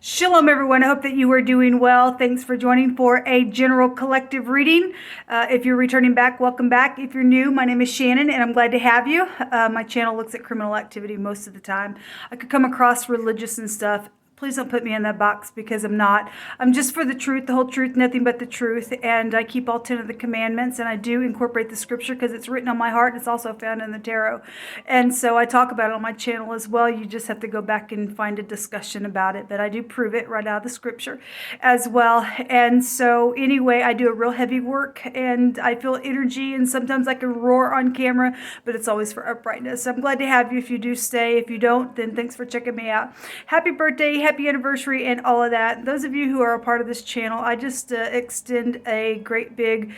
Shalom, everyone. I hope that you are doing well. Thanks for joining for a general collective reading. If you're returning back, welcome back. If you're new, my name is Shannon, and I'm glad to have you. My channel looks at criminal activity most of the time. I could come across religious and stuff. Please don't put me in that box because I'm not. I'm just for the truth, the whole truth, nothing but the truth. And I keep all 10 of the commandments, and I do incorporate the scripture because it's written on my heart. It's also found in the tarot. And so I talk about it on my channel as well. You just have to go back and find a discussion about it. But I do prove it right out of the scripture as well. And so anyway, I do a real heavy work, and I feel energy, and sometimes I can roar on camera, but it's always for uprightness. So I'm glad to have you if you do stay. If you don't, then thanks for checking me out. Happy birthday, happy anniversary, and all of that. Those of you who are a part of this channel, I just extend a great big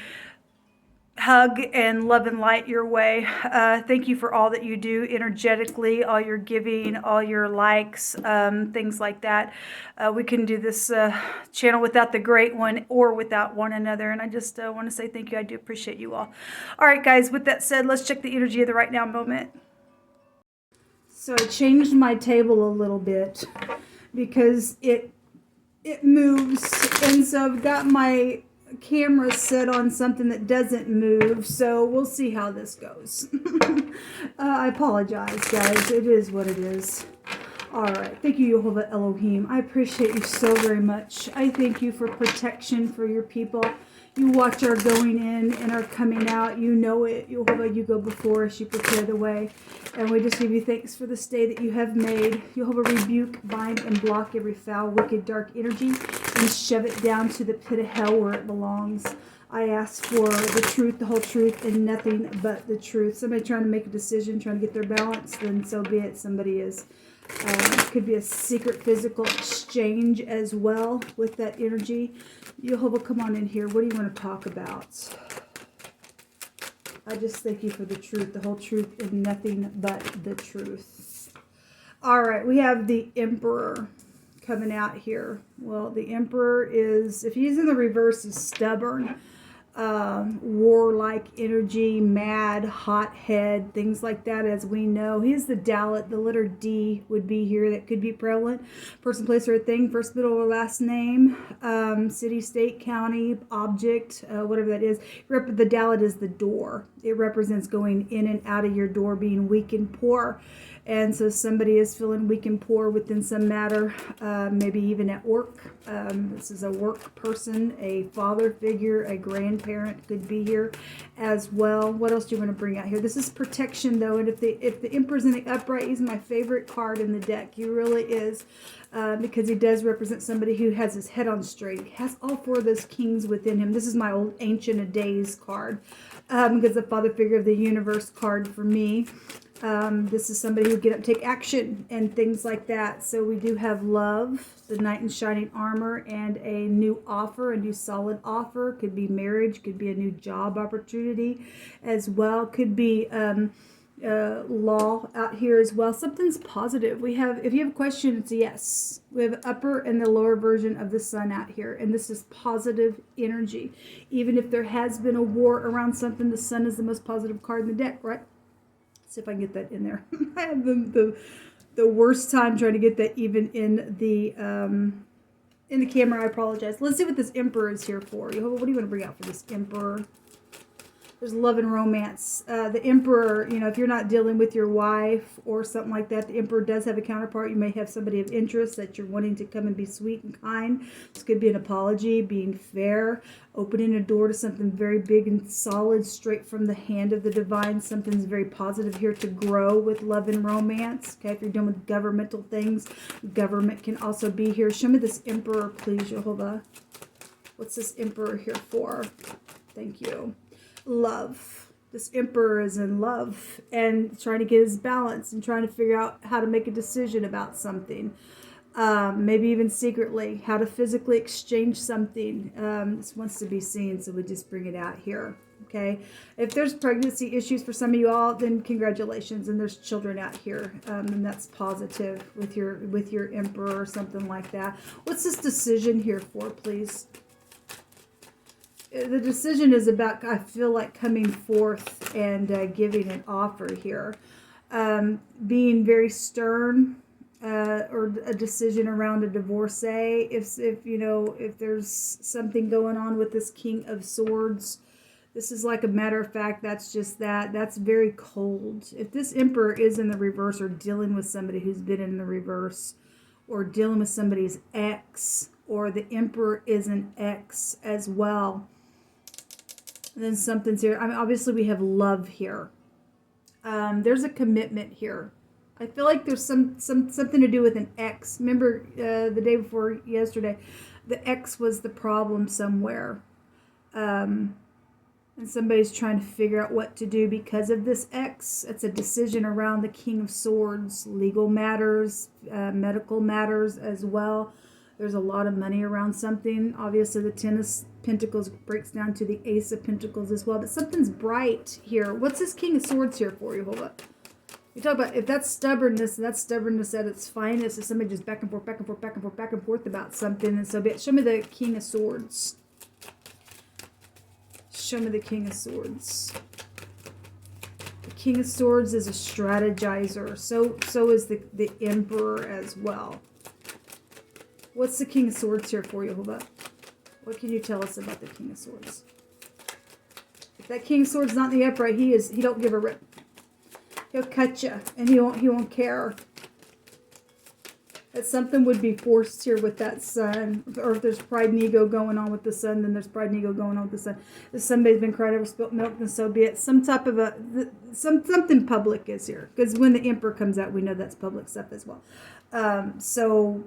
hug and love and light your way. Thank you for all that you do energetically, all your giving, all your likes, things like that. We can do this channel without the great one or without one another, and I just want to say thank you. I do appreciate you all. All right, guys, with that said, let's check the energy of the right now moment. So I changed my table a little bit because it moves, and so I've got my camera set on something that doesn't move, so we'll see how this goes. I apologize, guys. It is what it is. All right. Thank you, Jehovah Elohim. I appreciate you so very much. I thank you for protection for your people. You watch our going in and our coming out. You know it. Jehovah, you go before us. You prepare the way. And we just give you thanks for this day that you have made. Jehovah, rebuke, bind, and block every foul, wicked, dark energy and shove it down to the pit of hell where it belongs. I ask for the truth, the whole truth, and nothing but the truth. Somebody trying to make a decision, trying to get their balance, then so be it. Somebody is. Could be a secret physical exchange as well with that energy. Jehovah, come on in here. What do you want to talk about? I just thank you for the truth, the whole truth, and nothing but the truth. All right, we have the Emperor coming out here. Well, the Emperor is, if he's in the reverse, is stubborn. Warlike energy, mad, hothead, things like that, as we know. He's the Dalit. The letter D would be here. That could be prevalent. Person, place, or a thing. First, middle, or last name. City, state, county, object, whatever that is. The Dalit is the door. It represents going in and out of your door, being weak and poor. And so somebody is feeling weak and poor within some matter, maybe even at work. This is a work person, a father figure, a grandparent could be here as well. What else do you want to bring out here? This is protection, though, and if the Emperor's in the upright, he's my favorite card in the deck. He really is, because he does represent somebody who has his head on straight. He has all four of those kings within him. This is my old Ancient of Days card, because the father figure of the universe card for me. This is somebody who get up, take action, and things like that. So we do have love, the knight in shining armor, and a new offer, a new solid offer. Could be marriage, could be a new job opportunity as well. Could be law out here as well. Something's positive. We have, if you have a question, it's a yes. We have upper and the lower version of the sun out here, and this is positive energy. Even if there has been a war around something, the sun is the most positive card in the deck, right? See if I can get that in there. I have the worst time trying to get that even in the camera. I apologize. Let's see what this Emperor is here for. What do you want to bring out for this Emperor? There's love and romance. The Emperor, you know, if you're not dealing with your wife or something like that, the Emperor does have a counterpart. You may have somebody of interest that you're wanting to come and be sweet and kind. This could be an apology, being fair, opening a door to something very big and solid, straight from the hand of the divine. Something's very positive here to grow with love and romance. Okay, if you're dealing with governmental things, government can also be here. Show me this Emperor, please, Jehovah. What's this Emperor here for? Thank you. Love. This Emperor is in love and trying to get his balance and trying to figure out how to make a decision about something. Maybe even secretly, how to physically exchange something. This wants to be seen, so we just bring it out here. Okay, if there's pregnancy issues for some of you all, then congratulations, and there's children out here, and that's positive with your Emperor or something like that. What's this decision here for, please? The decision is about, I feel like, coming forth and giving an offer here. Being very stern, or a decision around a divorcee. If you know, if there's something going on with this King of Swords, this is like a matter of fact, that's just that. That's very cold. If this Emperor is in the reverse or dealing with somebody who's been in the reverse or dealing with somebody's ex, or the Emperor is an ex as well, then something's here. I mean, obviously we have love here. There's a commitment here. I feel like there's something to do with an ex. Remember the day before yesterday, the ex was the problem somewhere. And somebody's trying to figure out what to do because of this ex. It's a decision around the King of Swords, legal matters, medical matters as well. There's a lot of money around something. Obviously, the Ten of Pentacles breaks down to the Ace of Pentacles as well. But something's bright here. What's this King of Swords here for you? Hold up. We talk about if that's stubbornness, and that's stubbornness at its finest. If somebody just back and forth, back and forth, back and forth, back and forth about something, and so be it. Show me the King of Swords. Show me the King of Swords. The King of Swords is a strategizer. So is the Emperor as well. What's the King of Swords here for you? Hold up. What can you tell us about the King of Swords? If that King of Swords not in the upright, he don't give a rip. He'll cut you, and he won't care. That something would be forced here with that Sun, or if there's pride and ego going on with the Sun, then there's pride and ego going on with the Sun. If somebody's been cried over spilt milk, then so be it. Some type of something public is here, because when the Emperor comes out, we know that's public stuff as well. So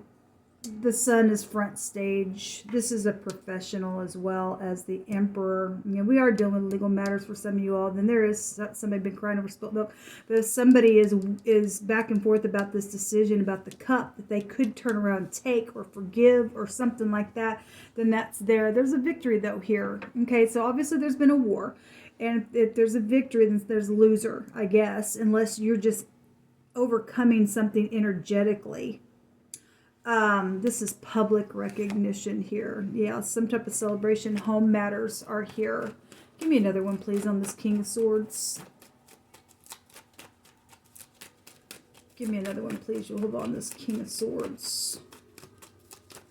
the Sun is front stage. This is a professional as well as the Emperor. You know, we are dealing with legal matters for some of you all. Then there is somebody been crying over spilt milk. But if somebody is back and forth about this decision about the cup that they could turn around and take or forgive or something like that, then that's there. There's a victory though here. Okay, so obviously there's been a war. And if there's a victory, then there's a loser, I guess, unless you're just overcoming something energetically. This is public recognition here. Yeah, some type of celebration. Home matters are here. Give me another one, please, on this King of Swords. Give me another one, please. You'll hold on this King of Swords.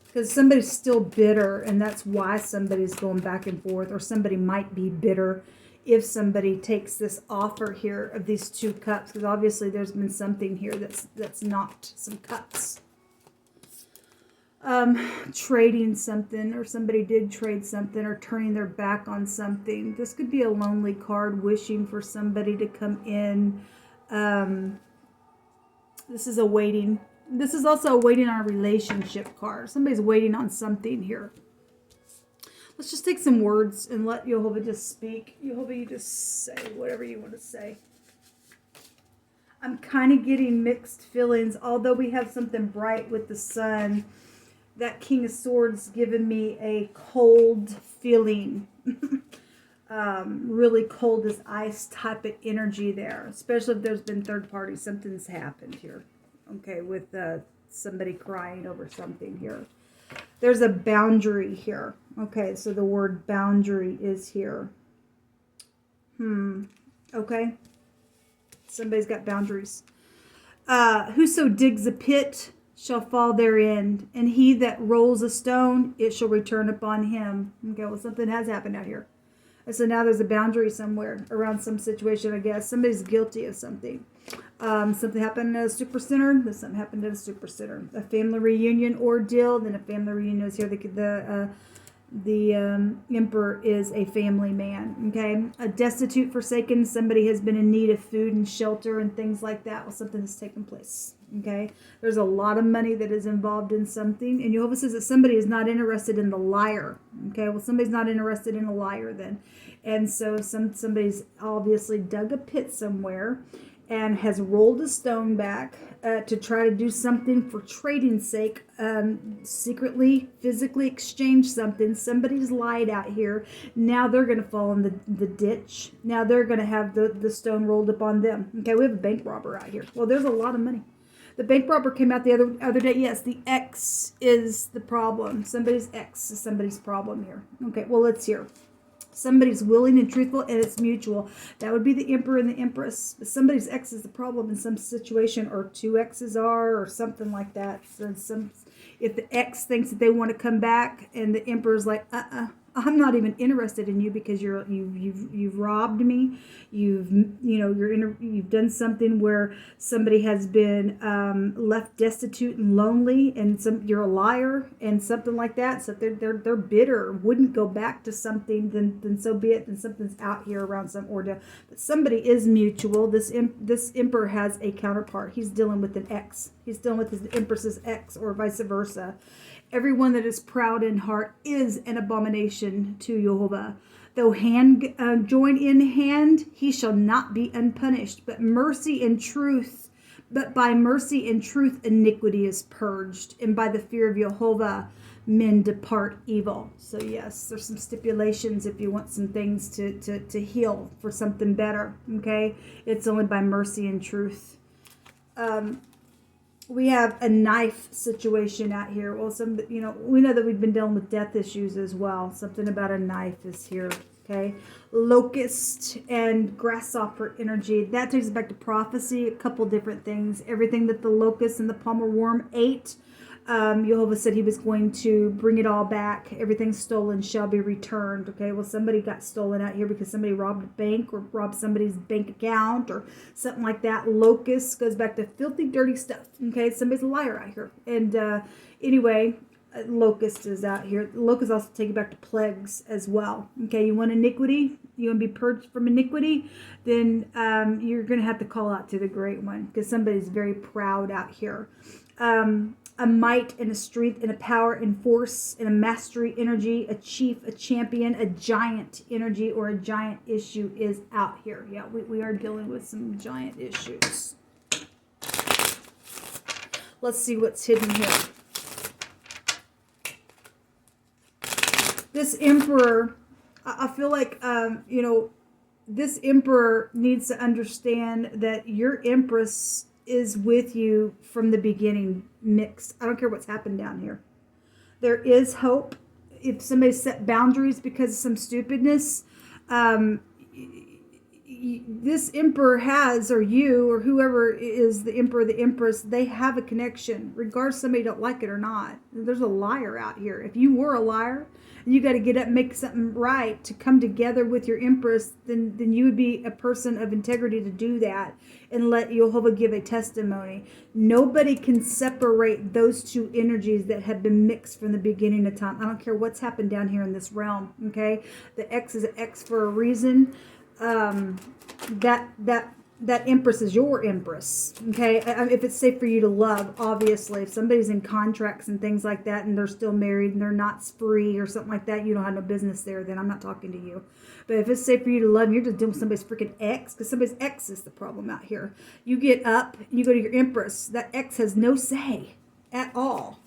Because somebody's still bitter, and that's why somebody's going back and forth, or somebody might be bitter if somebody takes this offer here of these two cups, because obviously there's been something here that's knocked some cups. Trading something, or somebody did trade something, or turning their back on something. This could be a lonely card, wishing for somebody to come in. This is a waiting. This is also a waiting on a relationship card. Somebody's waiting on something here. Let's just take some words and let Jehovah just speak. Jehovah, you just say whatever you want to say. I'm kind of getting mixed feelings, although we have something bright with the Sun. That King of Swords giving me a cold feeling. Really cold as ice type of energy there. Especially if there's been third party. Something's happened here. Okay, with somebody crying over something here. There's a boundary here. Okay, so the word boundary is here. Okay. Somebody's got boundaries. Whoso digs a pit shall fall therein, and he that rolls a stone, it shall return upon him. Okay, well, something has happened out here. And so now there's a boundary somewhere around some situation, I guess. Somebody's guilty of something. Something happened at a super center, then something happened at a super center. A family reunion ordeal, then a family reunion is here. The Emperor is a family man, okay? A destitute, forsaken, somebody has been in need of food and shelter and things like that. Well, something has taken place, okay? There's a lot of money that is involved in something. And Jehovah says that somebody is not interested in the liar, okay? Well, somebody's not interested in a liar then. And so somebody's obviously dug a pit somewhere and has rolled a stone back to try to do something for trading's sake, secretly, physically exchange something. Somebody's lied out here. Now they're going to fall in the ditch. Now they're going to have the stone rolled upon them. Okay, we have a bank robber out here. Well, there's a lot of money. The bank robber came out the other day. Yes, the ex is the problem. Somebody's ex is somebody's problem here. Okay, well, let's hear. Somebody's willing and truthful, and it's mutual. That would be the Emperor and the Empress. But somebody's ex is the problem in some situation, or two exes are, or something like that. So if the ex thinks that they want to come back, and the Emperor's like, I'm not even interested in you because you've robbed me. You've done something where somebody has been left destitute and lonely, and you're a liar and something like that. So if they're bitter, wouldn't go back to something, then so be it. Then something's out here around some ordeal. But somebody is mutual. This Emperor has a counterpart. He's dealing with an ex. He's dealing with his Empress's ex, or vice versa. Everyone that is proud in heart is an abomination to Jehovah. Though hand join in hand, he shall not be unpunished. But by mercy and truth, iniquity is purged, and by the fear of Jehovah, men depart evil. So yes, there's some stipulations if you want some things to heal for something better. Okay, it's only by mercy and truth. We have a knife situation out here. Well, we know that we've been dealing with death issues as well. Something about a knife is here. Okay, locust and grasshopper energy. That takes us back to prophecy. A couple different things. Everything that the locust and the palmer worm ate. Jehovah said he was going to bring it all back. Everything stolen shall be returned. Okay, well, somebody got stolen out here because somebody robbed a bank or robbed somebody's bank account or something like that. Locust goes back to filthy, dirty stuff. Okay, somebody's a liar out here. And anyway, locust is out here. Locust also take you back to plagues as well. Okay, you want iniquity? You want to be purged from iniquity? Then you're going to have to call out to the Great One, because somebody's very proud out here. A might and a strength and a power and force and a mastery energy, a chief, a champion, a giant energy, or a giant issue is out here. Yeah, we are dealing with some giant issues. Let's see what's hidden here. This Emperor, I feel like, this Emperor needs to understand that your Empress is with you from the beginning, mixed. I don't care what's happened down here. There is hope. If somebody set boundaries because of some stupidness, this Emperor has, or you, or whoever is the Emperor, the Empress, they have a connection, regardless if somebody don't like it or not. There's a liar out here. If you were a liar, and you got to get up and make something right to come together with your Empress, then you would be a person of integrity to do that and let Jehovah give a testimony. Nobody can separate those two energies that have been mixed from the beginning of time. I don't care what's happened down here in this realm, okay? The X is an X for a reason. That Empress is your Empress, okay? If it's safe for you to love, obviously. If somebody's in contracts and things like that and they're still married and they're not free or something like that, you don't have no business there, then I'm not talking to you. But if it's safe for you to love, you're just dealing with somebody's freaking ex, because somebody's ex is the problem out here. You get up and you go to your Empress. That ex has no say at all.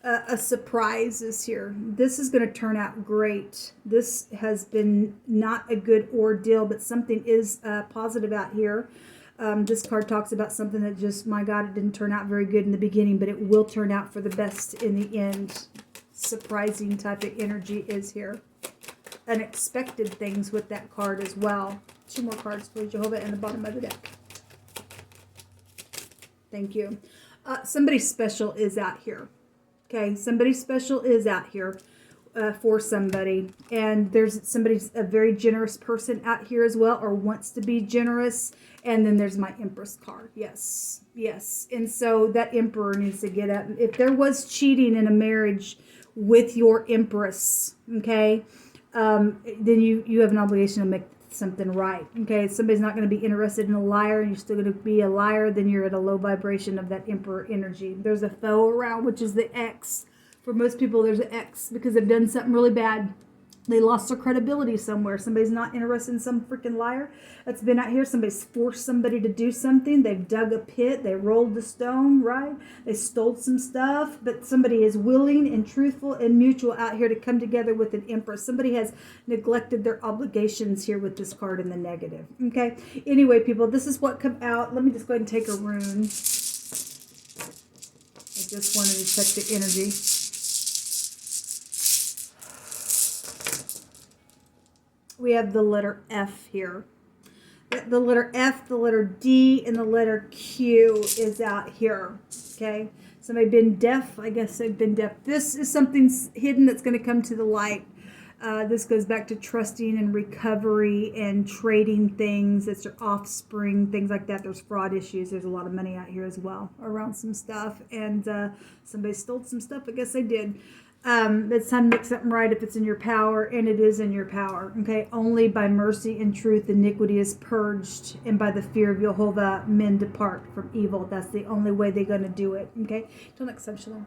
A surprise is here. This is going to turn out great. This has been not a good ordeal, but something is positive out here. This card talks about something that just, my God, it didn't turn out very good in the beginning, but it will turn out for the best in the end. Surprising type of energy is here. Unexpected things with that card as well. 2 more cards, please, Jehovah, and the bottom of the deck. Thank you. Somebody special is out here. Okay, somebody special is out here for somebody. And there's somebody's a very generous person out here as well, or wants to be generous. And then there's my Empress card. Yes, yes. And so that Emperor needs to get up. If there was cheating in a marriage with your Empress, okay, then you have an obligation to make something right. Okay, if somebody's not going to be interested in a liar and you're still going to be a liar, then you're at a low vibration of that Emperor energy. There's a foe around, which is the X. For most people, there's an X because they've done something really bad. They lost their credibility somewhere. Somebody's not interested in some freaking liar that's been out here. Somebody's forced somebody to do something. They've dug a pit. They rolled the stone, right? They stole some stuff. But somebody is willing and truthful and mutual out here to come together with an Empress. Somebody has neglected their obligations here with this card in the negative. Okay? Anyway, people, this is what come out. Let me just go ahead and take a rune. I just wanted to check the energy. we have the letter F here. The letter F, the letter D, and the letter Q is out here. Okay. Somebody been deaf. I guess they've been deaf. This is something hidden that's going to come to the light. This goes back to trusting and recovery and trading things. It's your offspring, things like that. There's fraud issues. There's a lot of money out here as well around some stuff. And somebody stole some stuff. I guess they did. It's time to make something right if it's in your power, and it is in your power. Okay, only by mercy and truth iniquity is purged, and by the fear of Jehovah men depart from evil. That's the only way they're going to do it. Okay, till next time, shalom.